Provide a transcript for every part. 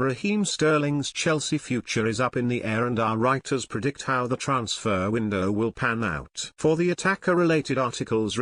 Raheem Sterling's Chelsea future is up in the air and our writers predict how the transfer window will pan out. For the attacker-related articles,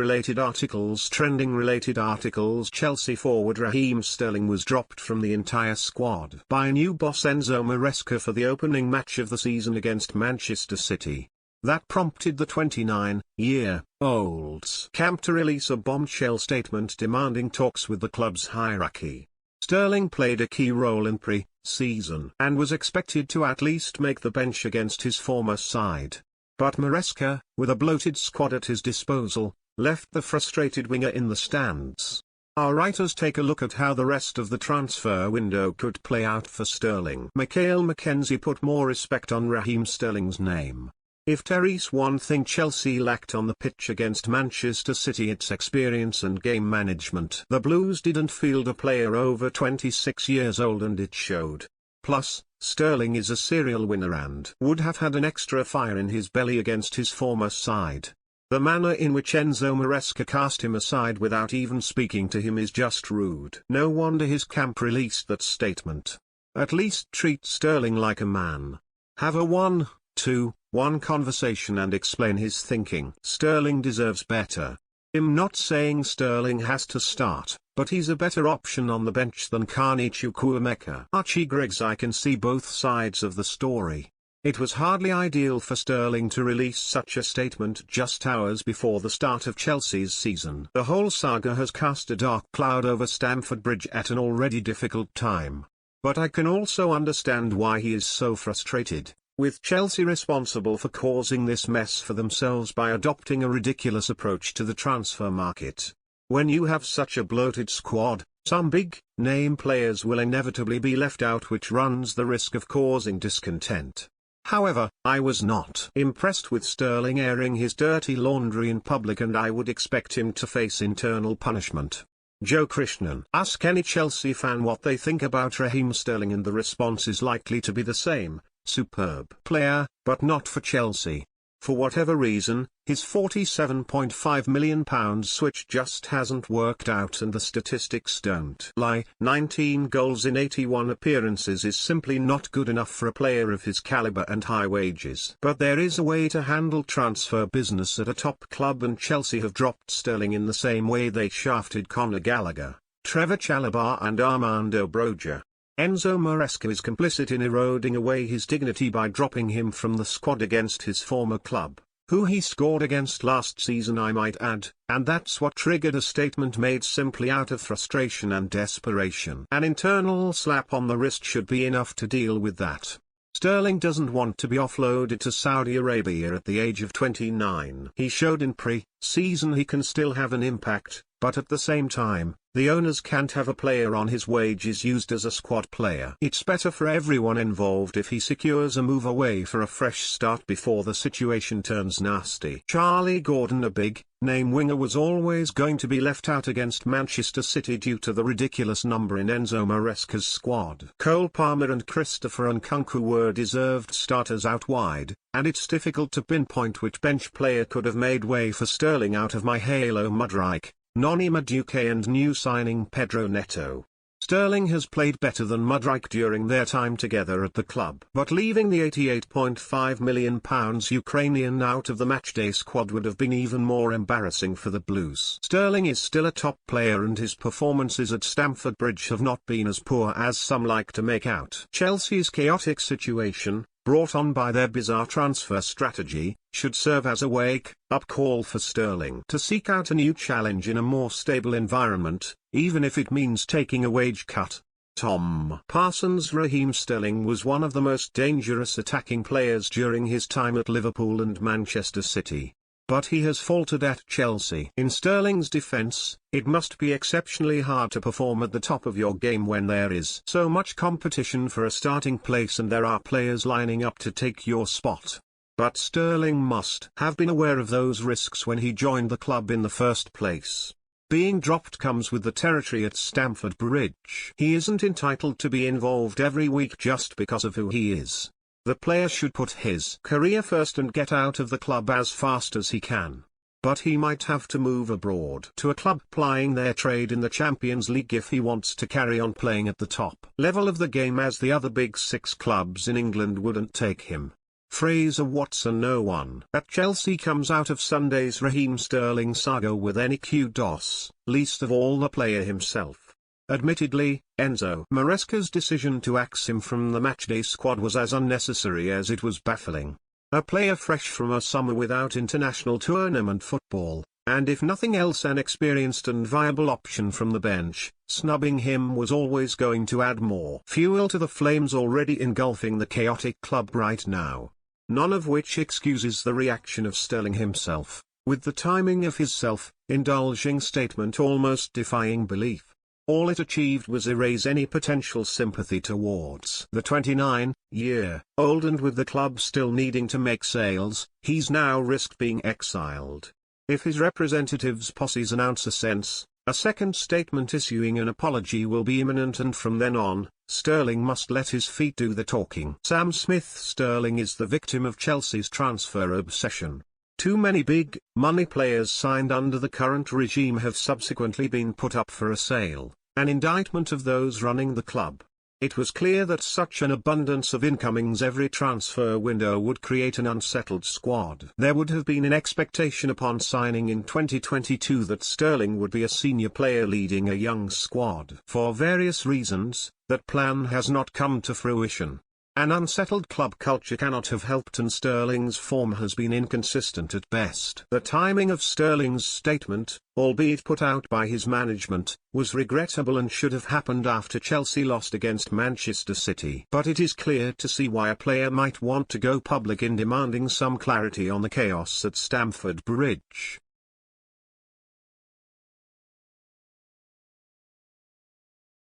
trending-related articles, Chelsea forward Raheem Sterling was dropped from the entire squad by new boss Enzo Maresca for the opening match of the season against Manchester City. That prompted the 29-year-old's camp to release a bombshell statement demanding talks with the club's hierarchy. Sterling played a key role in pre-season and was expected to at least make the bench against his former side. But Maresca, with a bloated squad at his disposal, left the frustrated winger in the stands. Our writers take a look at how the rest of the transfer window could play out for Sterling. Michael Mackenzie put more respect on Raheem Sterling's name. If there is one thing Chelsea lacked on the pitch against Manchester City, it's experience and game management. The Blues didn't field a player over 26 years old and it showed. Plus, Sterling is a serial winner and would have had an extra fire in his belly against his former side. The manner in which Enzo Maresca cast him aside without even speaking to him is just rude. No wonder his camp released that statement. At least treat Sterling like a man. Have a 1-2-1 conversation and explain his thinking. Sterling deserves better. I'm not saying Sterling has to start, but he's a better option on the bench than Carney Chukwuemeka. Archie Greggs. I can see both sides of the story. It was hardly ideal for Sterling to release such a statement just hours before the start of Chelsea's season. The whole saga has cast a dark cloud over Stamford Bridge at an already difficult time. But I can also understand why he is so frustrated, with Chelsea responsible for causing this mess for themselves by adopting a ridiculous approach to the transfer market. When you have such a bloated squad, some big-name players will inevitably be left out, which runs the risk of causing discontent. However, I was not impressed with Sterling airing his dirty laundry in public, and I would expect him to face internal punishment. Joe Krishnan. Ask any Chelsea fan what they think about Raheem Sterling and the response is likely to be the same: superb player, but not for Chelsea. For whatever reason, his £47.5 million switch just hasn't worked out, and the statistics don't lie. 19 goals in 81 appearances is simply not good enough for a player of his caliber and high wages. But there is a way to handle transfer business at a top club, and Chelsea have dropped Sterling in the same way they shafted Conor Gallagher, Trevor Chalobah and Armando Broja. Enzo Maresca is complicit in eroding away his dignity by dropping him from the squad against his former club, who he scored against last season, I might add, and that's what triggered a statement made simply out of frustration and desperation. An internal slap on the wrist should be enough to deal with that. Sterling doesn't want to be offloaded to Saudi Arabia at the age of 29. He showed in pre-season he can still have an impact, but at the same time, the owners can't have a player on his wages used as a squad player. It's better for everyone involved if he secures a move away for a fresh start before the situation turns nasty. Charlie Gordon, a big-name winger, was always going to be left out against Manchester City due to the ridiculous number in Enzo Maresca's squad. Cole Palmer and Christopher Nkunku were deserved starters out wide, and it's difficult to pinpoint which bench player could have made way for Sterling out of Mykhailo Mudryk, Noni Madueke and new signing Pedro Neto. Sterling has played better than Mudryk during their time together at the club. But leaving the £88.5 million Ukrainian out of the matchday squad would have been even more embarrassing for the Blues. Sterling is still a top player, and his performances at Stamford Bridge have not been as poor as some like to make out. Chelsea's chaotic situation, brought on by their bizarre transfer strategy, should serve as a wake-up call for Sterling to seek out a new challenge in a more stable environment, even if it means taking a wage cut. Tom Parsons. Raheem Sterling was one of the most dangerous attacking players during his time at Liverpool and Manchester City. But he has faltered at Chelsea. In Sterling's defense, it must be exceptionally hard to perform at the top of your game when there is so much competition for a starting place and there are players lining up to take your spot. But Sterling must have been aware of those risks when he joined the club in the first place. Being dropped comes with the territory at Stamford Bridge. He isn't entitled to be involved every week just because of who he is. The player should put his career first and get out of the club as fast as he can. but he might have to move abroad to a club plying their trade in the Champions League if he wants to carry on playing at the top level of the game, as the other big six clubs in England wouldn't take him. Fraser-Watson. No one at Chelsea comes out of Sunday's Raheem Sterling saga with any kudos, least of all the player himself. Admittedly, Enzo Maresca's decision to axe him from the matchday squad was as unnecessary as it was baffling. A player fresh from a summer without international tournament football, and if nothing else an experienced and viable option from the bench, snubbing him was always going to add more fuel to the flames already engulfing the chaotic club right now. None of which excuses the reaction of Sterling himself, with the timing of his self-indulging statement almost defying belief. All it achieved was erase any potential sympathy towards the 29-year-old, and with the club still needing to make sales, he's now risked being exiled. If his representatives' posses announce a second statement issuing an apology will be imminent, and from then on, Sterling must let his feet do the talking. Sam Smith. Sterling is the victim of Chelsea's transfer obsession. Too many big money players signed under the current regime have subsequently been put up for a sale, an indictment of those running the club. It was clear that such an abundance of incomings every transfer window would create an unsettled squad. There would have been an expectation upon signing in 2022 that Sterling would be a senior player leading a young squad. For various reasons, that plan has not come to fruition. An unsettled club culture cannot have helped, and Sterling's form has been inconsistent at best. The timing of Sterling's statement, albeit put out by his management, was regrettable and should have happened after Chelsea lost against Manchester City. But it is clear to see why a player might want to go public in demanding some clarity on the chaos at Stamford Bridge.